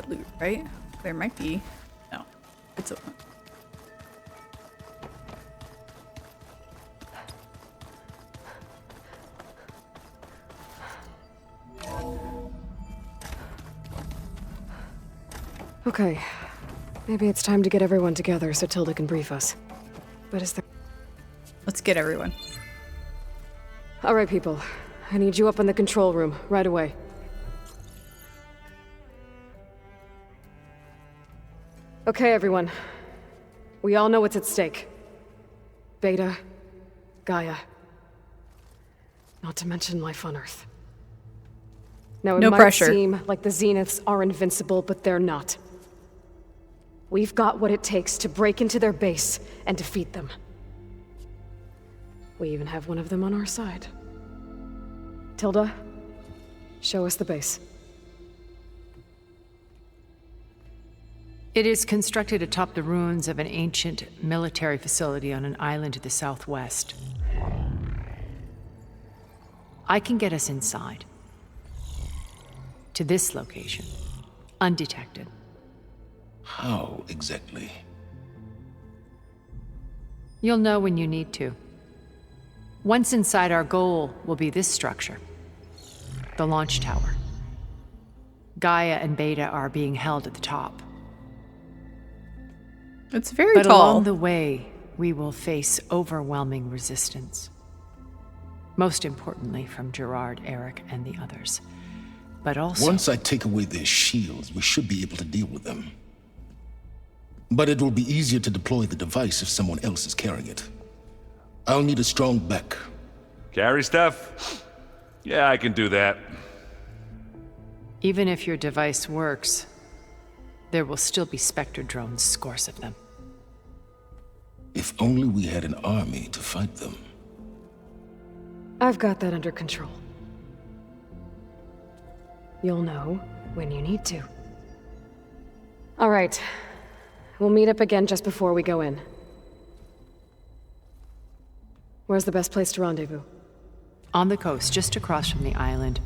to loot, right? There might be. No. It's open. Okay. Maybe it's time to get everyone together so Tilda can brief us. But is there... Let's get everyone. All right, people. I need you up in the control room, right away. Okay, everyone. We all know what's at stake. Beta, Gaia. Not to mention life on Earth. Now, it No might pressure. seem like the Zeniths are invincible, but they're not. We've got what it takes to break into their base and defeat them. We even have one of them on our side. Tilda, show us the base. It is constructed atop the ruins of an ancient military facility on an island to the southwest. I can get us inside. To this location, undetected. How exactly? You'll know when you need to. Once inside, our goal will be this structure. The launch tower. Gaia and Beta are being held at the top. It's very But tall. along the way, we will face overwhelming resistance. Most importantly from Gerard, Eric, and the others. But also... Once I take away their shields, we should be able to deal with them. But it will be easier to deploy the device if someone else is carrying it. I'll need a strong back. Carry stuff? Yeah, I can do that. Even if your device works, there will still be Spectre drones, scores of them. If only we had an army to fight them. I've got that under control. You'll know when you need to. All right. We'll meet up again just before we go in. Where's the best place to rendezvous? On the coast, just across from the island.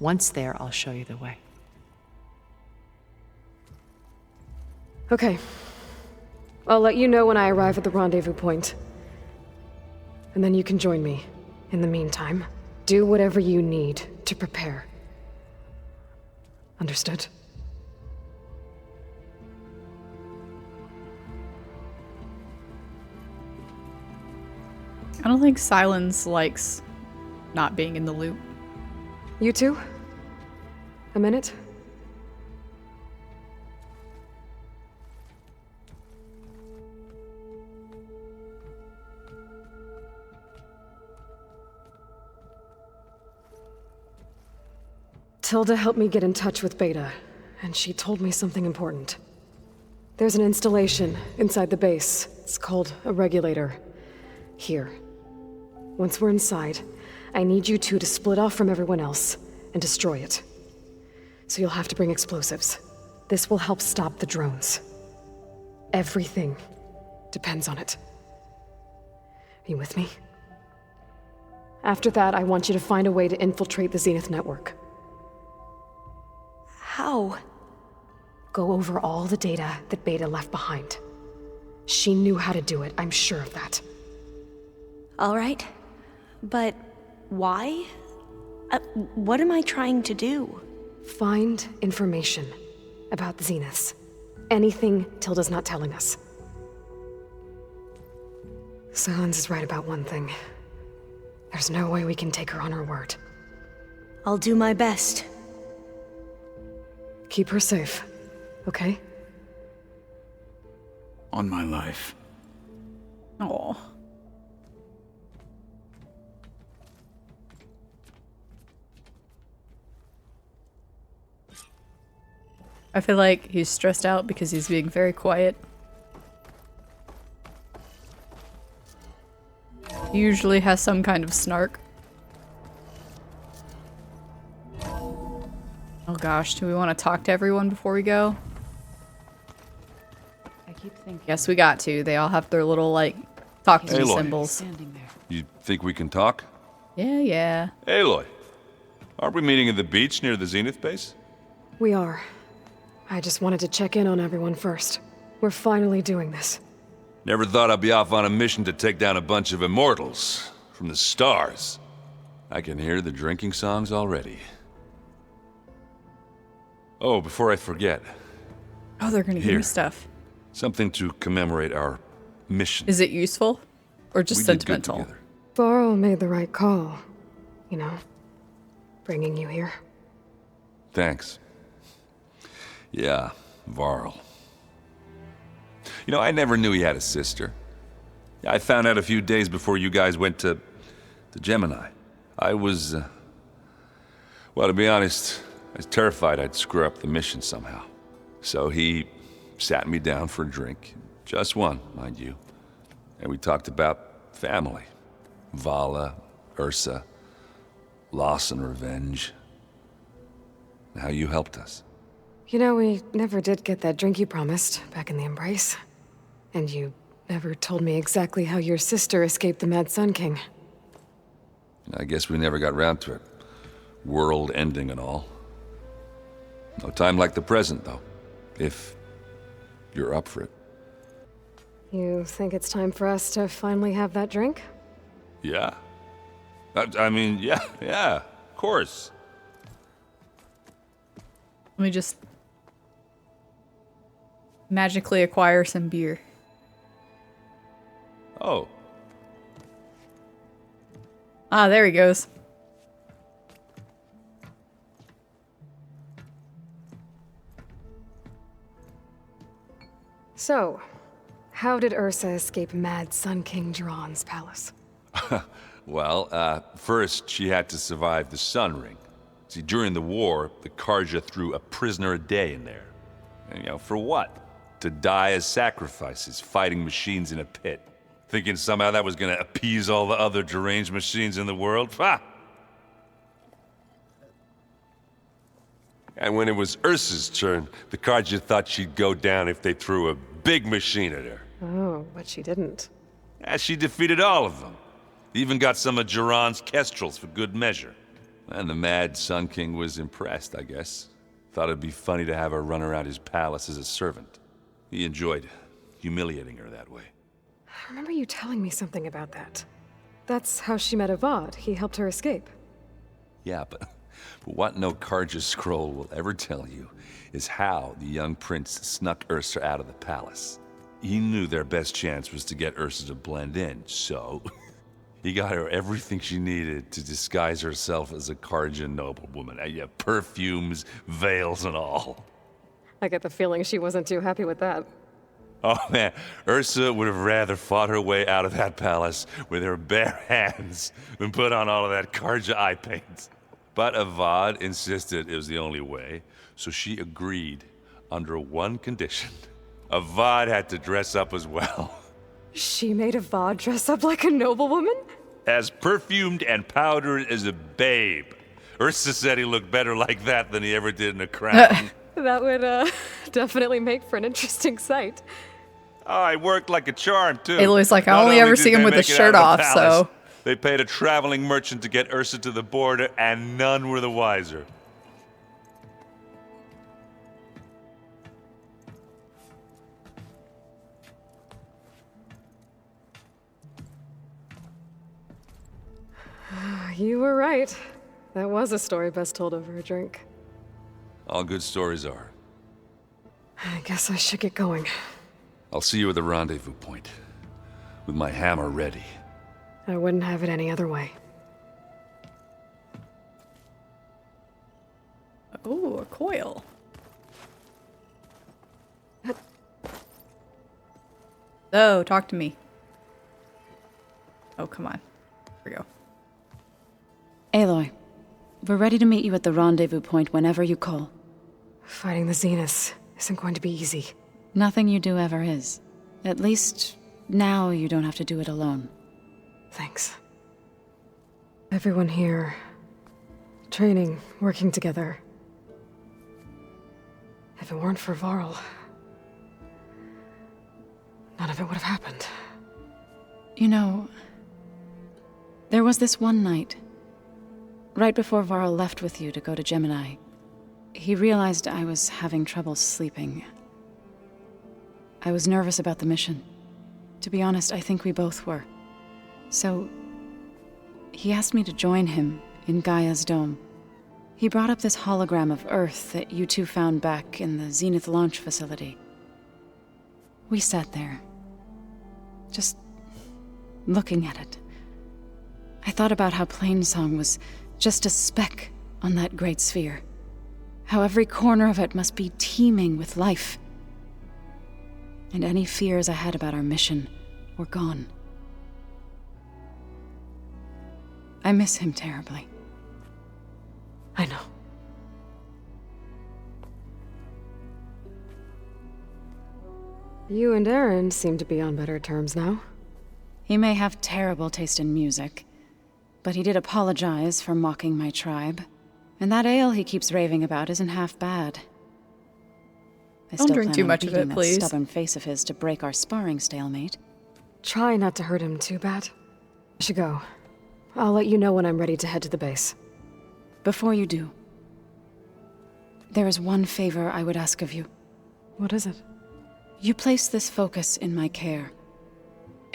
Once there, I'll show you the way. Okay. I'll let you know when I arrive at the rendezvous point. And then you can join me. In the meantime, do whatever you need to prepare. Understood? I don't think Silence likes not being in the loop. You two? A minute? Tilda helped me get in touch with Beta, and she told me something important. There's an installation inside the base. It's called a regulator. Here. Once we're inside, I need you two to split off from everyone else and destroy it. So you'll have to bring explosives. This will help stop the drones. Everything depends on it. Are you with me? After that, I want you to find a way to infiltrate the Zenith network. How? Go over all the data that Beta left behind. She knew how to do it, I'm sure of that. All right. But why? What am I trying to do? Find information about the Zeniths. Anything Tilda's not telling us. Silence is right about one thing. There's no way we can take her on her word. I'll do my best. Keep her safe, okay? On my life. Oh. I feel like he's stressed out because he's being very quiet. He usually has some kind of snark. Oh gosh, do we want to talk to everyone before we go? I keep thinking. Yes, we got to. They all have their little, like, talk to me Aloy. symbols. Standing there. You think we can talk? Yeah. Aloy, aren't we meeting at the beach near the Zenith base? We are. I just wanted to check in on everyone first. We're finally doing this. Never thought I'd be off on a mission to take down a bunch of immortals from the stars. I can hear the drinking songs already. Oh, before I forget. Oh, they're gonna give Here. me stuff. Something to commemorate our mission. Is it useful? Or just We did good sentimental? together. Varl made the right call. You know, bringing you here. Thanks. Yeah, Varl. You know, I never knew he had a sister. I found out a few days before you guys went to Gemini. I was, well, to be honest, I was terrified I'd screw up the mission somehow. So he sat me down for a drink. Just one, mind you. And we talked about family. Vala, Ursa, loss and revenge. And how you helped us. You know, we never did get that drink you promised back in the Embrace. And you never told me exactly how your sister escaped the Mad Sun King. I guess we never got round to it. World ending and all. No time like the present, though. If you're up for it. You think it's time for us to finally have that drink? Yeah. I mean, yeah, of course. Let me just magically acquire some beer. Oh, Ah, there he goes. So, how did Ursa escape Mad Sun King Jiran's palace? well, first she had to survive the Sun Ring. See, during the war, the Karja threw a prisoner a day in there. And, you know, for what? To die as sacrifices, fighting machines in a pit. Thinking somehow that was gonna appease all the other deranged machines in the world? Ha! And when it was Ursa's turn, the Karja thought she'd go down if they threw a big machine at her. Oh, but she didn't. And she defeated all of them. Even got some of Jiran's kestrels for good measure. And the Mad Sun King was impressed, I guess. Thought it'd be funny to have her run around his palace as a servant. He enjoyed humiliating her that way. I remember you telling me something about that. That's how she met Avad. He helped her escape. Yeah, but what no Karja scroll will ever tell you is how the young prince snuck Ursa out of the palace. He knew their best chance was to get Ursa to blend in, so he got her everything she needed to disguise herself as a Karja noblewoman. Yeah, perfumes, veils, and all. I get the feeling she wasn't too happy with that. Oh man, Ursa would have rather fought her way out of that palace with her bare hands than put on all of that Karja eye paint. But Avad insisted it was the only way, so she agreed under one condition. Avad had to dress up as well. She made Avad dress up like a noblewoman? As perfumed and powdered as a babe. Ursa said he looked better like that than he ever did in a crown. That would, definitely make for an interesting sight. Oh, he worked like a charm, too. Aloy's like, I Not only ever did see they him with make the it shirt out of the off, palace, so. They paid a traveling merchant to get Ursa to the border, and none were the wiser. You were right. That was a story best told over a drink. All good stories are. I guess I should get going. I'll see you at the rendezvous point, with my hammer ready. I wouldn't have it any other way. Oh, a coil. Oh, talk to me. Oh, come on. Here we go. Aloy, we're ready to meet you at the rendezvous point whenever you call. Fighting the Zeniths isn't going to be easy. Nothing you do ever is. At least, now you don't have to do it alone. Thanks. Everyone here, training, working together. If it weren't for Varl, none of it would have happened. You know, there was this one night, right before Varl left with you to go to Gemini. He realized I was having trouble sleeping. I was nervous about the mission. To be honest, I think we both were. So, he asked me to join him in Gaia's dome. He brought up this hologram of Earth that you two found back in the Zenith launch facility. We sat there, just looking at it. I thought about how Plainsong was just a speck on that great sphere. How every corner of it must be teeming with life. And any fears I had about our mission were gone. I miss him terribly. I know. You and Aaron seem to be on better terms now. He may have terrible taste in music, but he did apologize for mocking my tribe. And that ale he keeps raving about isn't half bad. I Don't still drink plan too on much of beating it, please. that stubborn face of his to break our sparring stalemate. Try not to hurt him too bad. I should go. I'll let you know when I'm ready to head to the base. Before you do, there is one favor I would ask of you. What is it? You placed this focus in my care,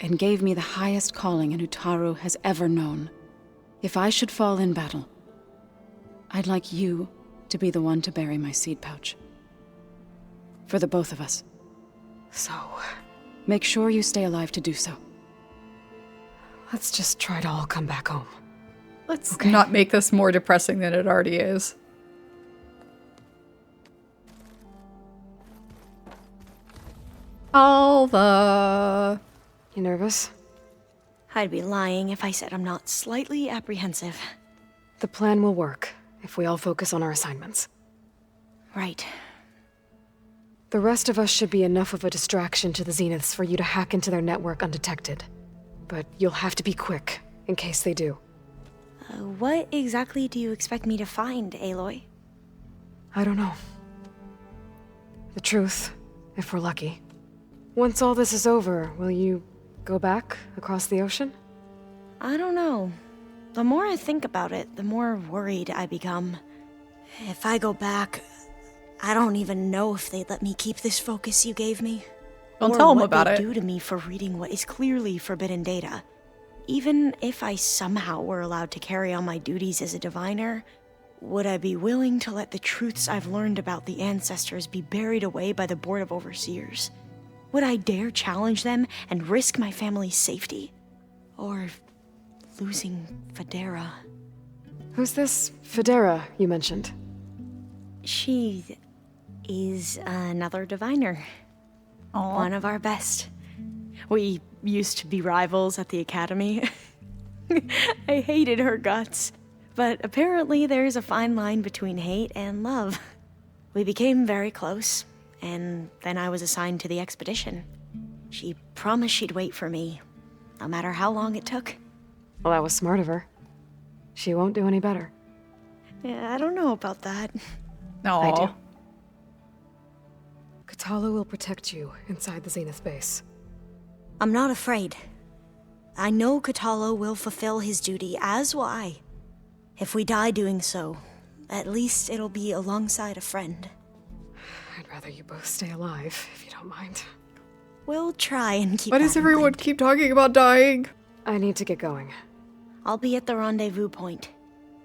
and gave me the highest calling an Utaru has ever known. If I should fall in battle, I'd like you to be the one to bury my seed pouch. For the both of us. So, Make sure you stay alive to do so. let's just try to all come back home. Let's not make this more depressing than it already is. Alva. You nervous? I'd be lying if I said I'm not slightly apprehensive. The plan will work if we all focus on our assignments. Right. The rest of us should be enough of a distraction to the Zeniths for you to hack into their network undetected. But you'll have to be quick, in case they do. What exactly do you expect me to find, Aloy? I don't know. The truth, if we're lucky. Once all this is over, will you go back across the ocean? I don't know. The more I think about it, the more worried I become. If I go back, I don't even know if they'd let me keep this focus you gave me. Don't or tell 'em what about they'd it. do to me for reading what is clearly forbidden data. Even if I somehow were allowed to carry on my duties as a diviner, would I be willing to let the truths I've learned about the ancestors be buried away by the Board of Overseers? Would I dare challenge them and risk my family's safety? Or losing Federa? Who's this Federa you mentioned? She is another diviner. Aw. One of our best. We used to be rivals at the academy. I hated her guts, but apparently there's a fine line between hate and love. We became very close, and then I was assigned to the expedition. She promised she'd wait for me, no matter how long it took. Well, that was smart of her. She won't do any better. Yeah, I don't know about that. No. I do. Katala will protect you inside the Zenith base. I'm not afraid. I know Katalo will fulfill his duty, as will I. If we die doing so, at least it'll be alongside a friend. I'd rather you both stay alive, if you don't mind. We'll try and keep Why that does in everyone mind. keep talking about dying? I need to get going. I'll be at the rendezvous point.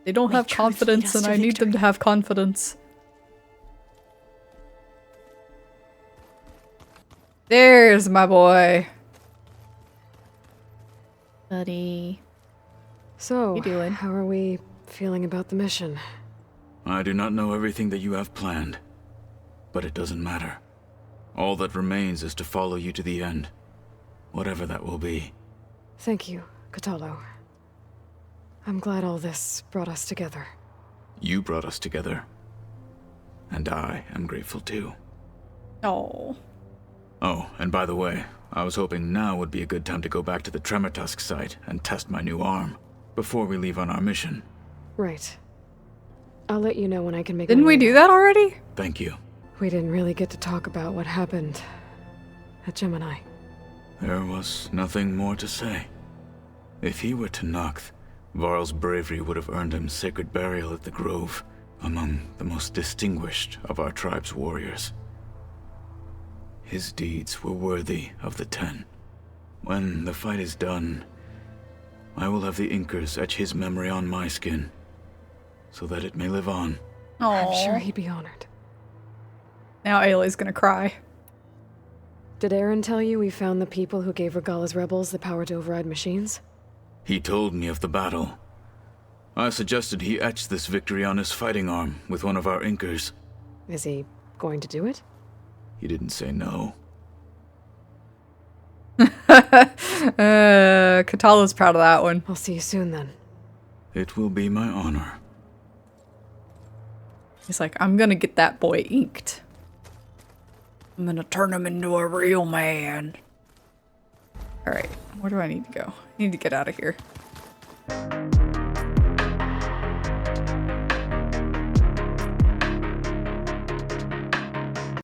They don't May have truth confidence, lead us and to I need them to victory. have confidence. There's my boy. Buddy. So, You doing? how are we feeling about the mission? I do not know everything that you have planned, but it doesn't matter. All that remains is to follow you to the end, whatever that will be. Thank you, Katalo. I'm glad all this brought us together. You brought us together, and I am grateful too. Oh. Oh, and by the way, I was hoping now would be a good time to go back to the Tremortusk site and test my new arm, before we leave on our mission. Right. I'll let you know when I can make Didn't my we way do back. that already? Thank you. We didn't really get to talk about what happened at Gemini. There was nothing more to say. If he were to Noct, Varl's bravery would have earned him sacred burial at the Grove, among the most distinguished of our tribe's warriors. His deeds were worthy of the 10. When the fight is done, I will have the Inkers etch his memory on my skin, so that it may live on. I'm Oh, sure he'd be honored. now Aloy's gonna cry. Did Aaron tell you we found the people who gave Regala's rebels the power to override machines? He told me of the battle. I suggested he etch this victory on his fighting arm with one of our Inkers. Is he going to do it? He didn't say no. Katala's proud of that one. I'll see you soon then. It will be my honor. He's like, I'm gonna get that boy inked. I'm gonna turn him into a real man. Alright, where do I need to go? I need to get out of here.